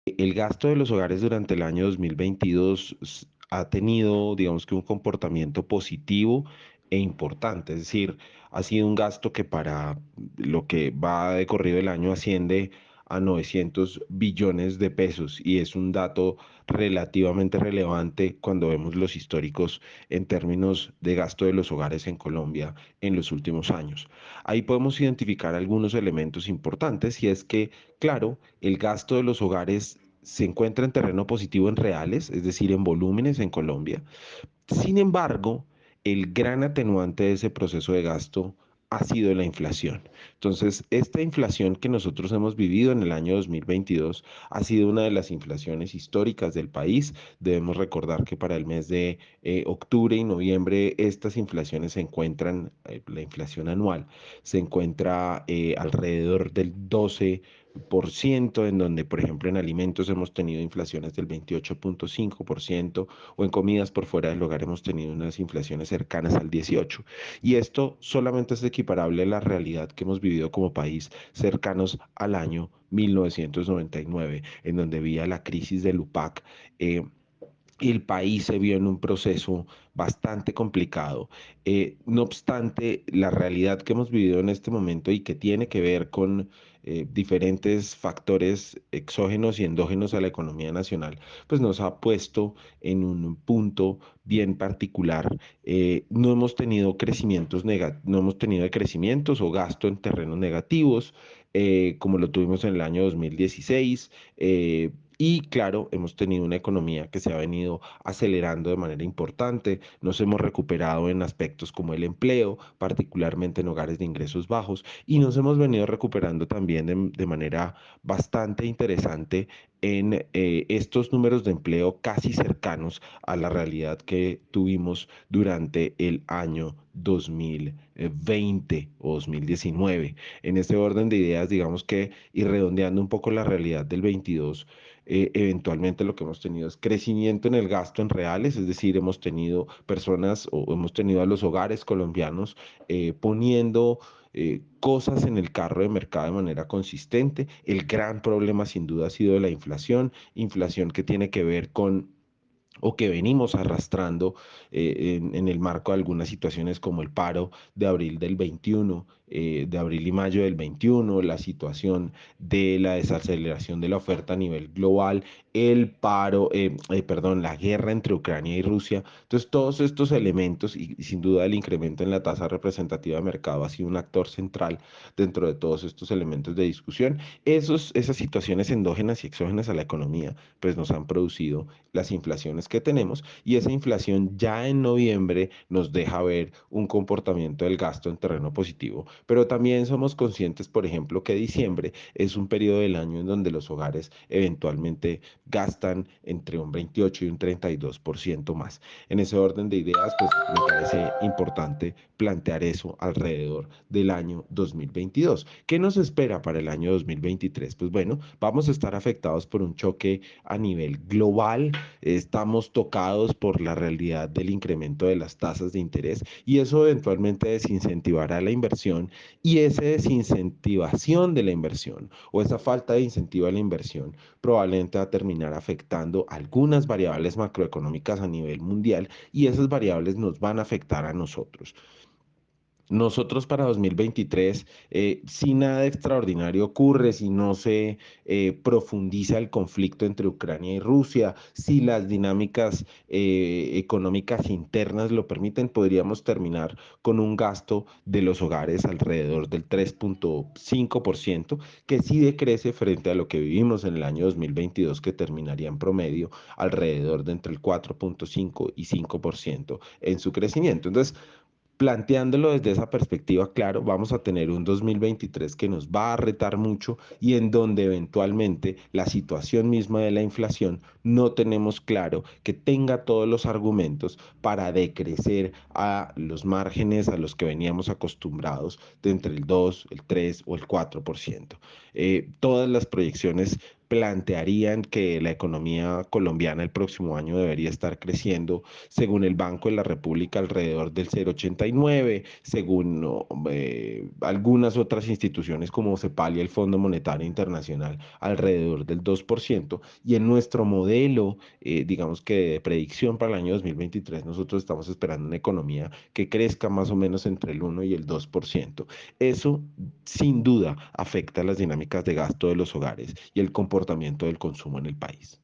El gasto de los hogares durante el año 2022 ha tenido, digamos que un comportamiento positivo e importante, es decir, ha sido un gasto que para lo que va de corrido el año asciende a 900 billones de pesos y es un dato relativamente relevante cuando vemos los históricos en términos de gasto de los hogares en Colombia en los últimos años. Ahí podemos identificar algunos elementos importantes y es que, claro, el gasto de los hogares se encuentra en terreno positivo en reales, es decir, en volúmenes en Colombia. Sin embargo, el gran atenuante de ese proceso de gasto ha sido la inflación. Entonces, esta inflación que nosotros hemos vivido en el año 2022 ha sido una de las inflaciones históricas del país. Debemos recordar que para el mes de octubre y noviembre estas inflaciones se encuentran, la inflación anual se encuentra alrededor del 12%, en donde, por ejemplo, en alimentos hemos tenido inflaciones del 28,5% o en comidas por fuera del hogar hemos tenido unas inflaciones cercanas al 18%. Y esto solamente es equiparable a la realidad que hemos vivido como país cercanos al año 1999, en donde había la crisis del UPAC. El país se vio en un proceso bastante complicado. No obstante, la realidad que hemos vivido en este momento y que tiene que ver con diferentes factores exógenos y endógenos a la economía nacional, pues nos ha puesto en un punto bien particular. No hemos tenido no hemos tenido crecimientos o gasto en terrenos negativos, como lo tuvimos en el año 2016. Y claro, hemos tenido una economía que se ha venido acelerando de manera importante, nos hemos recuperado en aspectos como el empleo, particularmente en hogares de ingresos bajos, y nos hemos venido recuperando también de manera bastante interesante en estos números de empleo casi cercanos a la realidad que tuvimos durante el año 2020 o 2019. En este orden de ideas, digamos que, y redondeando un poco la realidad del 22, eventualmente lo que hemos tenido es crecimiento en el gasto en reales, es decir, hemos tenido personas o hemos tenido a los hogares colombianos poniendo cosas en el carro de mercado de manera consistente. El gran problema sin duda ha sido la inflación, inflación que tiene que ver con o que venimos arrastrando en el marco de algunas situaciones como el paro de abril del 21, de abril y mayo del 21, la situación de la desaceleración de la oferta a nivel global, el paro, perdón, la guerra entre Ucrania y Rusia. Entonces, todos estos elementos y sin duda el incremento en la tasa representativa de mercado ha sido un actor central dentro de todos estos elementos de discusión. Esas situaciones endógenas y exógenas a la economía, pues nos han producido las inflaciones que tenemos y esa inflación ya en noviembre nos deja ver un comportamiento del gasto en terreno positivo, pero también somos conscientes, por ejemplo, que diciembre es un periodo del año en donde los hogares eventualmente gastan entre un 28 y un 32% más. En ese orden de ideas, pues me parece importante plantear eso alrededor del año 2022. ¿Qué nos espera para el año 2023? Pues bueno, vamos a estar afectados por un choque a nivel global. Estamos tocados por la realidad del incremento de las tasas de interés y eso eventualmente desincentivará la inversión y esa desincentivación de la inversión o esa falta de incentivo a la inversión probablemente va a terminar afectando algunas variables macroeconómicas a nivel mundial y esas variables nos van a afectar a nosotros. Nosotros para 2023, si nada extraordinario ocurre, si no se profundiza el conflicto entre Ucrania y Rusia, si las dinámicas económicas internas lo permiten, podríamos terminar con un gasto de los hogares alrededor del 3,5%, que sí decrece frente a lo que vivimos en el año 2022, que terminaría en promedio alrededor de entre el 4,5 y 5% en su crecimiento. Entonces, planteándolo desde esa perspectiva, claro, vamos a tener un 2023 que nos va a retar mucho y en donde eventualmente la situación misma de la inflación no tenemos claro que tenga todos los argumentos para decrecer a los márgenes a los que veníamos acostumbrados de entre el 2, el 3 o el 4%. Todas las proyecciones plantearían que la economía colombiana el próximo año debería estar creciendo, según el Banco de la República, alrededor del 0,89, según algunas otras instituciones como CEPAL y el Fondo Monetario Internacional, alrededor del 2%. Y en nuestro modelo, digamos que de predicción para el año 2023, nosotros estamos esperando una economía que crezca más o menos entre el 1 y el 2%. Eso, sin duda, afecta las dinámicas de gasto de los hogares y el comportamiento del consumo en el país.